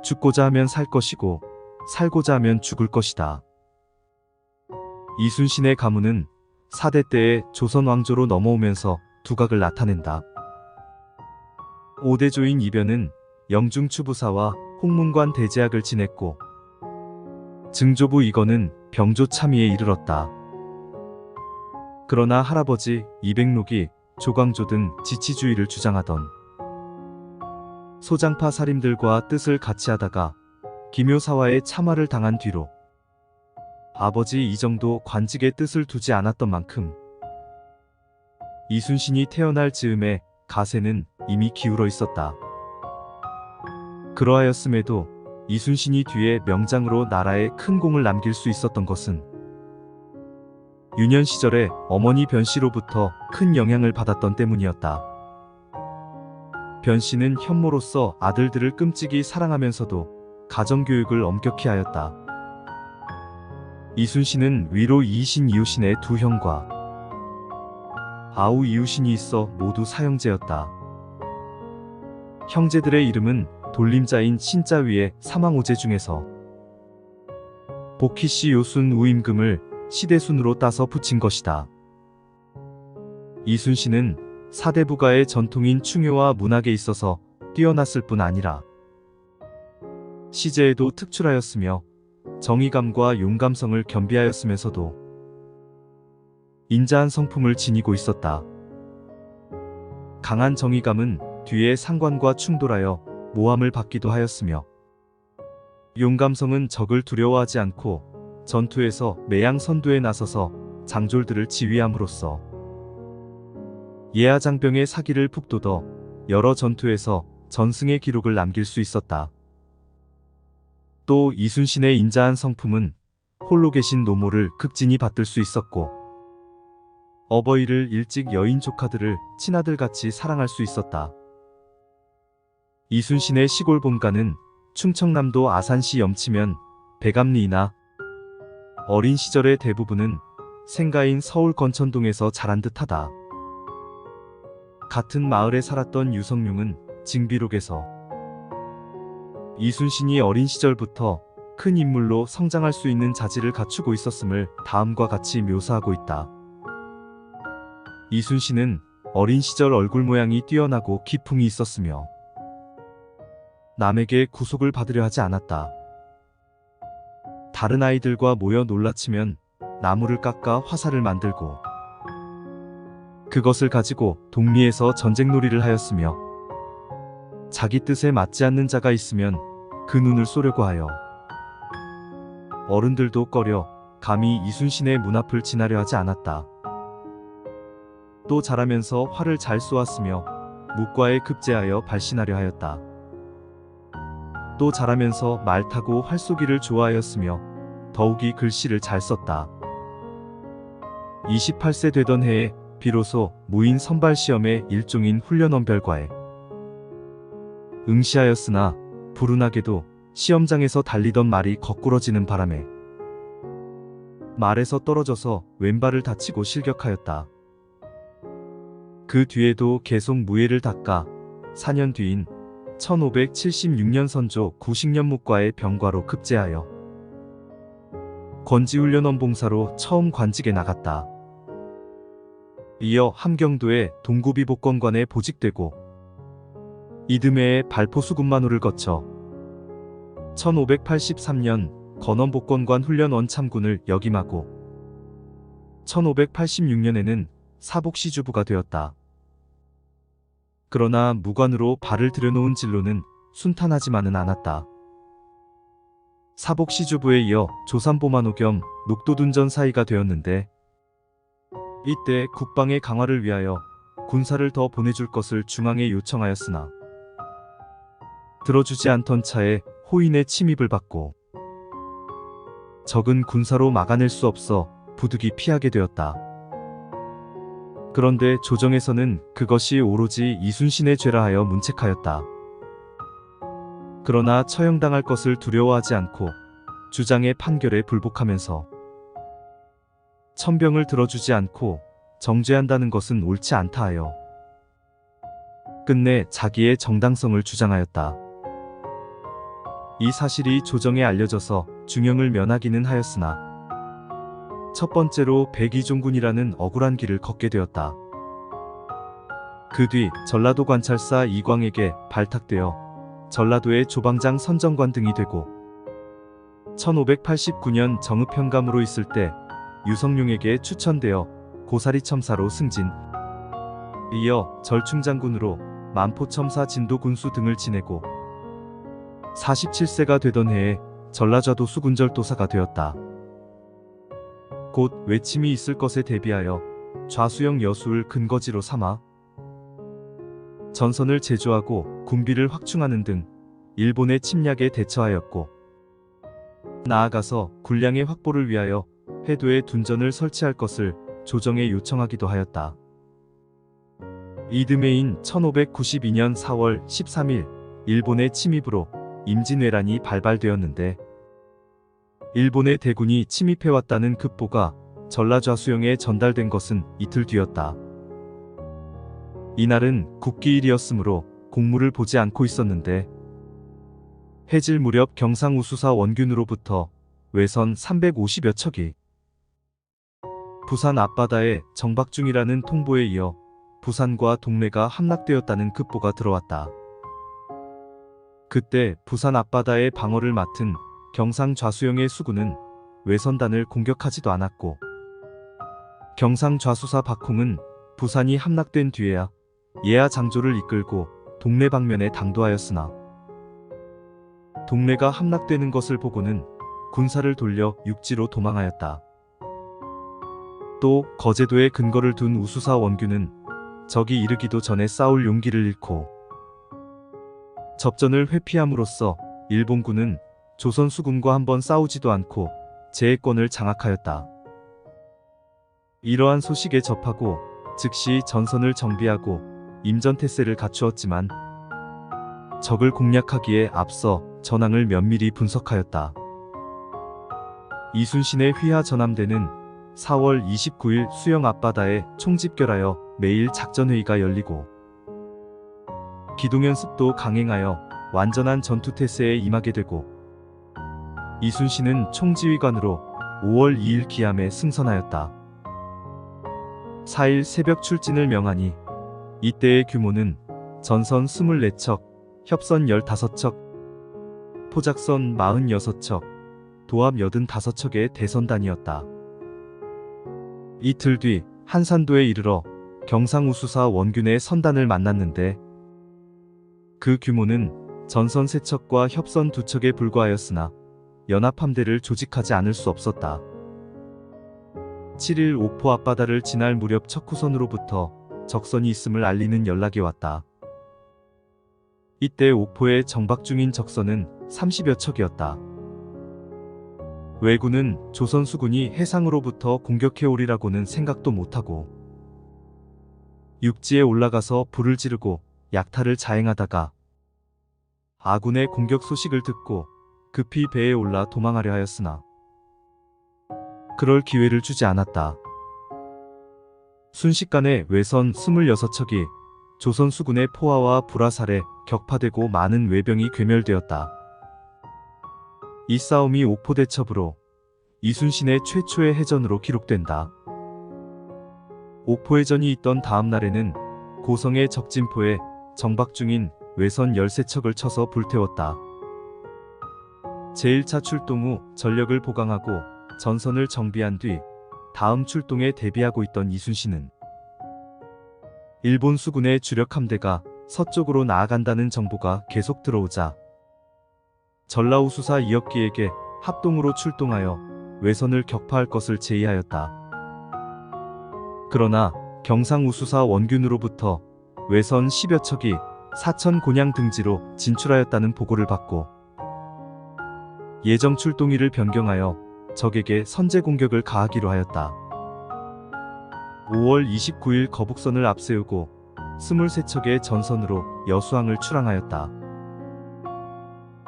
죽고자 하면 살 것이고 살고자 하면 죽을 것이다. 이순신의 가문은 4대 때에 조선 왕조로 넘어오면서 두각을 나타낸다. 5대조인 이변은 영중 추부사와 홍문관 대제학을 지냈고 증조부 이건은 병조 참의에 이르렀다. 그러나 할아버지 이백록이 조광조 등 지치주의를 주장하던 소장파 사림들과 뜻을 같이 하다가 기묘사화에 참화를 당한 뒤로 아버지 이정도 관직에 뜻을 두지 않았던 만큼 이순신이 태어날 즈음에 가세는 이미 기울어 있었다. 그러하였음에도 이순신이 뒤에 명장으로 나라에 큰 공을 남길 수 있었던 것은 유년 시절에 어머니 변씨로부터 큰 영향을 받았던 때문이었다. 변씨는 현모로서 아들들을 끔찍이 사랑하면서도 가정교육을 엄격히 하였다. 이순신은 위로 이신 이우신의 두 형과 아우 이우신이 있어 모두 사형제였다. 형제들의 이름은 돌림자인 신자 위에 사망오제 중에서 복희씨 요순 우임금을 시대순으로 따서 붙인 것이다. 이순신은 사대부가의 전통인 충효와 문학에 있어서 뛰어났을 뿐 아니라 시제에도 특출하였으며 정의감과 용감성을 겸비하였으면서도 인자한 성품을 지니고 있었다. 강한 정의감은 뒤에 상관과 충돌하여 모함을 받기도 하였으며 용감성은 적을 두려워하지 않고 전투에서 매양선두에 나서서 장졸들을 지휘함으로써 예하장병의 사기를 북돋워 여러 전투에서 전승의 기록을 남길 수 있었다. 또 이순신의 인자한 성품은 홀로 계신 노모를 극진히 받들 수 있었고 어버이를 일찍 여인 조카들을 친아들같이 사랑할 수 있었다. 이순신의 시골 본가는 충청남도 아산시 염치면 백암리이나 어린 시절의 대부분은 생가인 서울 건천동에서 자란 듯하다. 같은 마을에 살았던 유성룡은 징비록에서 이순신이 어린 시절부터 큰 인물로 성장할 수 있는 자질을 갖추고 있었음을 다음과 같이 묘사하고 있다. 이순신은 어린 시절 얼굴 모양이 뛰어나고 기풍이 있었으며 남에게 구속을 받으려 하지 않았다. 다른 아이들과 모여 놀라치면 나무를 깎아 화살을 만들고 그것을 가지고 동리에서 전쟁놀이를 하였으며 자기 뜻에 맞지 않는 자가 있으면 그 눈을 쏘려고 하여 어른들도 꺼려 감히 이순신의 문 앞을 지나려 하지 않았다. 또 자라면서 활을 잘 쏘았으며 묵과에 급제하여 발신하려 하였다. 또 자라면서 말 타고 활쏘기를 좋아하였으며 더욱이 글씨를 잘 썼다. 28세 되던 해에 비로소 무인 선발시험의 일종인 훈련원별과에 응시하였으나 불운하게도 시험장에서 달리던 말이 거꾸러지는 바람에 말에서 떨어져서 왼발을 다치고 실격하였다. 그 뒤에도 계속 무예를 닦아 4년 뒤인 1576년 선조 구식년묵과의 병과로 급제하여 권지훈련원 봉사로 처음 관직에 나갔다. 이어 함경도의 동구비 복권관에 보직되고 이듬해에 발포수군만호를 거쳐 1583년 건원복권관 훈련원 참군을 역임하고 1586년에는 사복시주부가 되었다. 그러나 무관으로 발을 들여놓은 진로는 순탄하지만은 않았다. 사복시주부에 이어 조산보만호 겸 녹도둔전 사이가 되었는데 이때 국방의 강화를 위하여 군사를 더 보내줄 것을 중앙에 요청하였으나 들어주지 않던 차에 호인의 침입을 받고 적은 군사로 막아낼 수 없어 부득이 피하게 되었다. 그런데 조정에서는 그것이 오로지 이순신의 죄라 하여 문책하였다. 그러나 처형당할 것을 두려워하지 않고 주장의 판결에 불복하면서 천병을 들어주지 않고 정죄한다는 것은 옳지 않다 하여 끝내 자기의 정당성을 주장하였다. 이 사실이 조정에 알려져서 중형을 면하기는 하였으나 첫 번째로 백이종군이라는 억울한 길을 걷게 되었다. 그 뒤 전라도 관찰사 이광에게 발탁되어 전라도의 조방장 선정관 등이 되고 1589년 정읍현감으로 있을 때 유성룡에게 추천되어 고사리 첨사로 승진. 이어 절충장군으로 만포첨사 진도군수 등을 지내고 47세가 되던 해에 전라좌도 수군절도사가 되었다. 곧 외침이 있을 것에 대비하여 좌수영 여수를 근거지로 삼아 전선을 제조하고 군비를 확충하는 등 일본의 침략에 대처하였고, 나아가서 군량의 확보를 위하여 해도에 둔전을 설치할 것을 조정에 요청하기도 하였다. 이듬해인 1592년 4월 13일 일본의 침입으로 임진왜란이 발발되었는데, 일본의 대군이 침입해왔다는 급보가 전라좌수영에 전달된 것은 이틀 뒤였다. 이날은 국기일이었으므로 공무를 보지 않고 있었는데, 해질 무렵 경상우수사 원균으로부터 외선 350여 척이 부산 앞바다에 정박 중이라는 통보에 이어 부산과 동래가 함락되었다는 급보가 들어왔다. 그때 부산 앞바다의 방어를 맡은 경상 좌수영의 수군은 외선단을 공격하지도 않았고, 경상 좌수사 박홍은 부산이 함락된 뒤에야 예하 장조를 이끌고 동래 방면에 당도하였으나, 동래가 함락되는 것을 보고는 군사를 돌려 육지로 도망하였다. 또 거제도에 근거를 둔 우수사 원균은 적이 이르기도 전에 싸울 용기를 잃고 접전을 회피함으로써 일본군은 조선 수군과 한번 싸우지도 않고 제해권을 장악하였다. 이러한 소식에 접하고 즉시 전선을 정비하고 임전태세를 갖추었지만, 적을 공략하기에 앞서 전황을 면밀히 분석하였다. 이순신의 휘하 전함대는 4월 29일 수영 앞바다에 총집결하여 매일 작전회의가 열리고, 기동연습도 강행하여 완전한 전투태세에 임하게 되고, 이순신은 총지휘관으로 5월 2일 기암에 승선하였다. 4일 새벽 출진을 명하니 이때의 규모는 전선 24척, 협선 15척, 포작선 46척, 도합 85척의 대선단이었다. 이틀 뒤 한산도에 이르러 경상우수사 원균의 선단을 만났는데, 그 규모는 전선 3척과 협선 2척에 불과하였으나 연합함대를 조직하지 않을 수 없었다. 7일 옥포 앞바다를 지날 무렵 척후선으로부터 적선이 있음을 알리는 연락이 왔다. 이때 옥포에 정박 중인 적선은 30여 척이었다. 왜군은 조선 수군이 해상으로부터 공격해오리라고는 생각도 못하고 육지에 올라가서 불을 지르고 약탈을 자행하다가 아군의 공격 소식을 듣고 급히 배에 올라 도망하려 하였으나 그럴 기회를 주지 않았다. 순식간에 외선 26척이 조선 수군의 포화와 불화살에 격파되고 많은 외병이 괴멸되었다. 이 싸움이 옥포대첩으로 이순신의 최초의 해전으로 기록된다. 옥포해전이 있던 다음 날에는 고성의 적진포에 정박 중인 외선 13척을 쳐서 불태웠다. 제1차 출동 후 전력을 보강하고 전선을 정비한 뒤 다음 출동에 대비하고 있던 이순신은 일본 수군의 주력 함대가 서쪽으로 나아간다는 정보가 계속 들어오자 전라우수사 이혁기에게 합동으로 출동하여 외선을 격파할 것을 제의하였다. 그러나 경상우수사 원균으로부터 외선 10여 척이 사천 곤양 등지로 진출하였다는 보고를 받고 예정 출동일을 변경하여 적에게 선제 공격을 가하기로 하였다. 5월 29일 거북선을 앞세우고 23척의 전선으로 여수항을 출항하였다.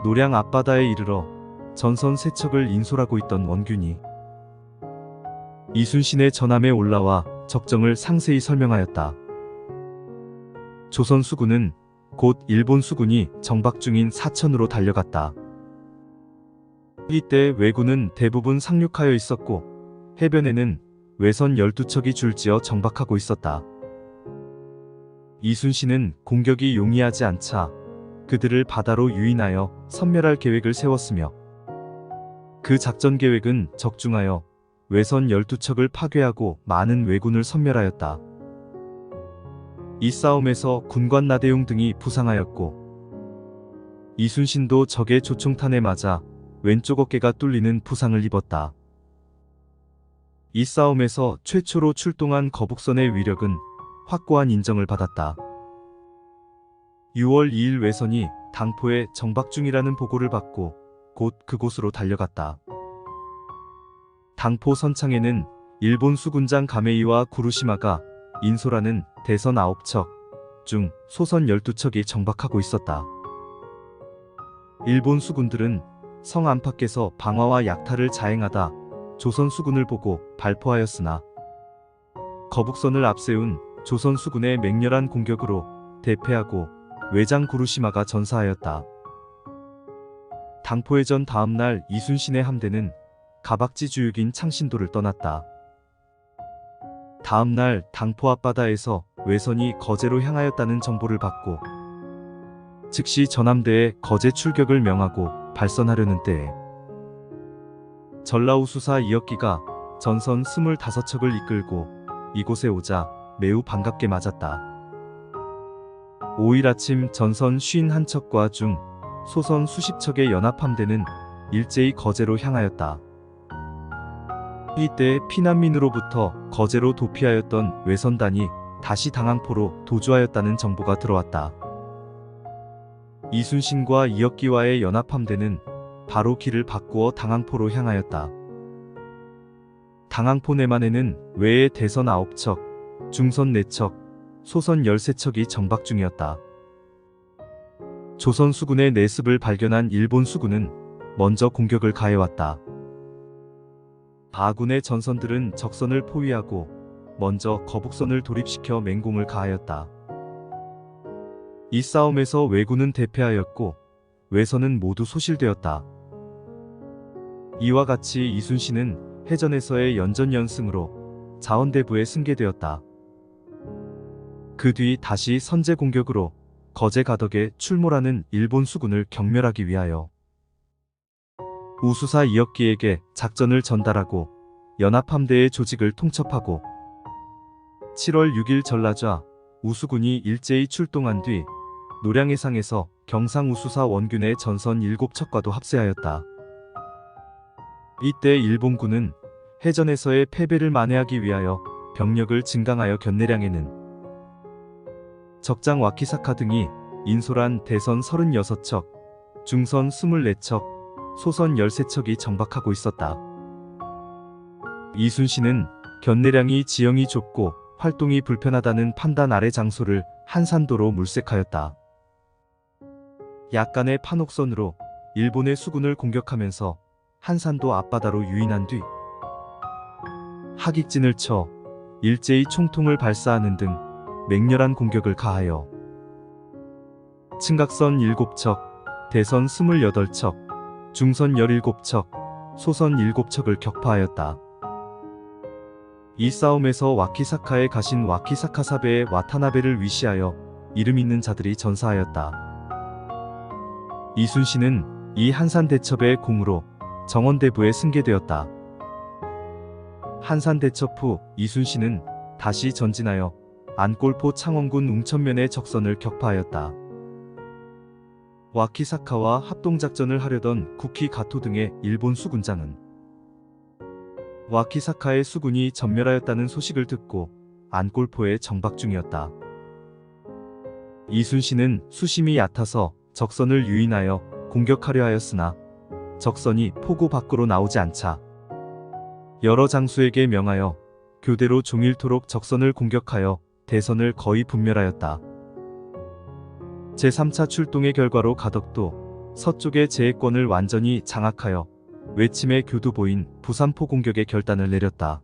노량 앞바다에 이르러 전선 3척을 인솔하고 있던 원균이 이순신의 전함에 올라와 적정을 상세히 설명하였다. 조선 수군은 곧 일본 수군이 정박 중인 사천으로 달려갔다. 이때 왜군은 대부분 상륙하여 있었고 해변에는 외선 12척이 줄지어 정박하고 있었다. 이순신은 공격이 용이하지 않자 그들을 바다로 유인하여 섬멸할 계획을 세웠으며 그 작전 계획은 적중하여 외선 12척을 파괴하고 많은 왜군을 섬멸하였다. 이 싸움에서 군관 나대용 등이 부상하였고 이순신도 적의 조총탄에 맞아 왼쪽 어깨가 뚫리는 부상을 입었다. 이 싸움에서 최초로 출동한 거북선의 위력은 확고한 인정을 받았다. 6월 2일 외선이 당포에 정박 중이라는 보고를 받고 곧 그곳으로 달려갔다. 당포 선창에는 일본 수군장 가메이와 구루시마가 인소라는 대선 9척 중 소선 12척이 정박하고 있었다. 일본 수군들은 성 안팎에서 방화와 약탈을 자행하다 조선 수군을 보고 발포하였으나 거북선을 앞세운 조선 수군의 맹렬한 공격으로 대패하고 외장 구루시마가 전사하였다. 당포해전 다음날 이순신의 함대는 가박지 주육인 창신도를 떠났다. 다음날 당포 앞바다에서 외선이 거제로 향하였다는 정보를 받고 즉시 전함대에 거제 출격을 명하고 발선하려는 때에 전라우수사 이혁기가 전선 25척을 이끌고 이곳에 오자 매우 반갑게 맞았다. 5일 아침 전선 51척과 중 소선 수십 척의 연합함대는 일제히 거제로 향하였다. 이때 피난민으로부터 거제로 도피하였던 외선단이 다시 당항포로 도주하였다는 정보가 들어왔다. 이순신과 이혁기와의 연합함대는 바로 길을 바꾸어 당항포로 향하였다. 당항포 내만에는 외의 대선 9척, 중선 4척, 소선 13척이 정박 중이었다. 조선 수군의 내습을 발견한 일본 수군은 먼저 공격을 가해왔다. 아군의 전선들은 적선을 포위하고 먼저 거북선을 돌입시켜 맹공을 가하였다. 이 싸움에서 왜군은 대패하였고 외선은 모두 소실되었다. 이와 같이 이순신은 해전에서의 연전연승으로 자원대부에 승계되었다. 그 뒤 다시 선제 공격으로 거제 가덕에 출몰하는 일본 수군을 경멸하기 위하여 우수사 이혁기에게 작전을 전달하고 연합함대의 조직을 통첩하고 7월 6일 전라좌 우수군이 일제히 출동한 뒤 노량해상에서 경상우수사 원균의 전선 7척과도 합세하였다. 이때 일본군은 해전에서의 패배를 만회하기 위하여 병력을 증강하여 견내량에는 적장 와키사카 등이 인솔한 대선 36척, 중선 24척, 소선 13척이 정박하고 있었다. 이순신은 견내량이 지형이 좁고 활동이 불편하다는 판단 아래 장소를 한산도로 물색하였다. 약간의 판옥선으로 일본의 수군을 공격하면서 한산도 앞바다로 유인한 뒤 하깃진을 쳐 일제히 총통을 발사하는 등 맹렬한 공격을 가하여 층각선 7척, 대선 28척, 중선 17척, 소선 7척을 격파하였다. 이 싸움에서 와키사카에 가신 와키사카 사베의 와타나베를 위시하여 이름 있는 자들이 전사하였다. 이순신은 이 한산대첩의 공으로 정원대부에 승계되었다. 한산대첩 후 이순신은 다시 전진하여 안골포 창원군 웅천면의 적선을 격파하였다. 와키사카와 합동작전을 하려던 쿠키 가토 등의 일본 수군장은 와키사카의 수군이 전멸하였다는 소식을 듣고 안골포에 정박 중이었다. 이순신은 수심이 얕아서 적선을 유인하여 공격하려 하였으나 적선이 포구 밖으로 나오지 않자 여러 장수에게 명하여 교대로 종일토록 적선을 공격하여 대선을 거의 분멸하였다. 제3차 출동의 결과로 가덕도 서쪽의 제해권을 완전히 장악하여 외침의 교두보인 부산포 공격의 결단을 내렸다.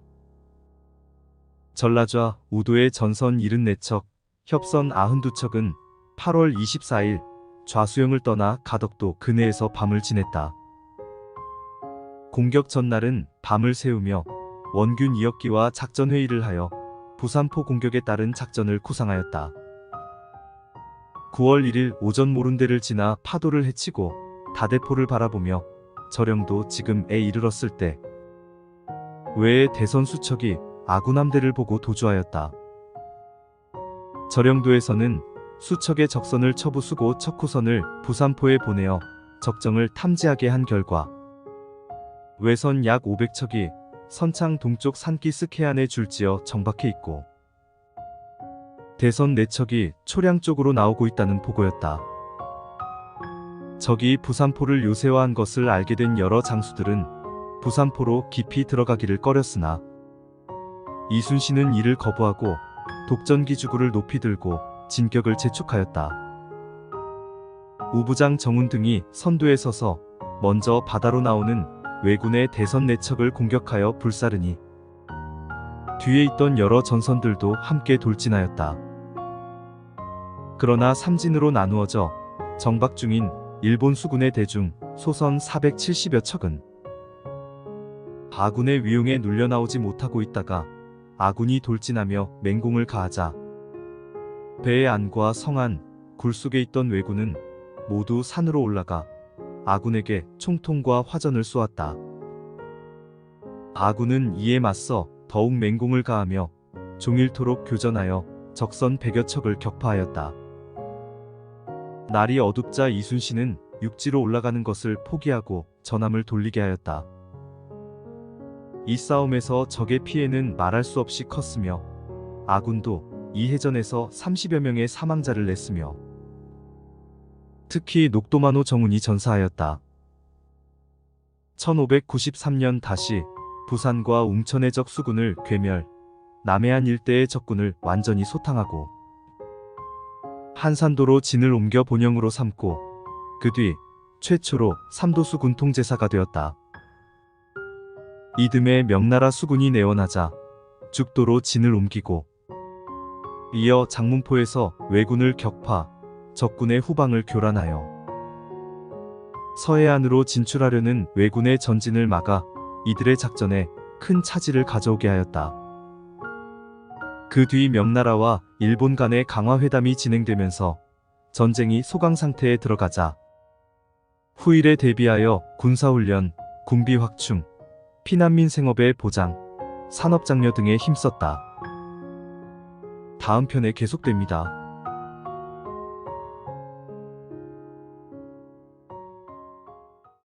전라좌 우도의 전선 74척, 협선 92척은 8월 24일 좌수영을 떠나 가덕도 근해에서 밤을 지냈다. 공격 전날은 밤을 새우며 원균 2억기와 작전회의를 하여 부산포 공격에 따른 작전을 구상하였다. 9월 1일 오전 모룬대를 지나 파도를 헤치고 다대포를 바라보며 저령도 지금에 이르렀을 때 외의 대선 수척이 아군 함대를 보고 도주하였다. 저령도에서는 수척의 적선을 처부수고 척후선을 부산포에 보내어 적정을 탐지하게 한 결과 외선 약 500척이 선창 동쪽 산기 스케안에 줄지어 정박해 있고 대선 4척이 초량 쪽으로 나오고 있다는 보고였다. 적이 부산포를 요새화한 것을 알게 된 여러 장수들은 부산포로 깊이 들어가기를 꺼렸으나 이순신은 이를 거부하고 독전기주구를 높이 들고 진격을 재촉하였다. 우부장 정운 등이 선두에 서서 먼저 바다로 나오는 왜군의 대선 4척을 공격하여 불사르니 뒤에 있던 여러 전선들도 함께 돌진하였다. 그러나 삼진으로 나누어져 정박 중인 일본 수군의 대중 소선 470여 척은 아군의 위용에 눌려 나오지 못하고 있다가 아군이 돌진하며 맹공을 가하자 배의 안과 성안, 굴 속에 있던 왜군은 모두 산으로 올라가 아군에게 총통과 화전을 쏘았다. 아군은 이에 맞서 더욱 맹공을 가하며 종일토록 교전하여 적선 100여 척을 격파하였다. 날이 어둡자 이순신은 육지로 올라가는 것을 포기하고 전함을 돌리게 하였다. 이 싸움에서 적의 피해는 말할 수 없이 컸으며 아군도 이 해전에서 30여 명의 사망자를 냈으며 특히 녹도만호 정운이 전사하였다. 1593년 다시 부산과 웅천의 적 수군을 괴멸, 남해안 일대의 적군을 완전히 소탕하고 한산도로 진을 옮겨 본영으로 삼고 그 뒤 최초로 삼도수 군통제사가 되었다. 이듬해 명나라 수군이 내원하자 죽도로 진을 옮기고 이어 장문포에서 왜군을 격파, 적군의 후방을 교란하여 서해안으로 진출하려는 왜군의 전진을 막아 이들의 작전에 큰 차질을 가져오게 하였다. 그 뒤 명나라와 일본 간의 강화회담이 진행되면서 전쟁이 소강 상태에 들어가자 후일에 대비하여 군사훈련, 군비 확충, 피난민 생업의 보장, 산업장려 등에 힘썼다. 다음 편에 계속됩니다.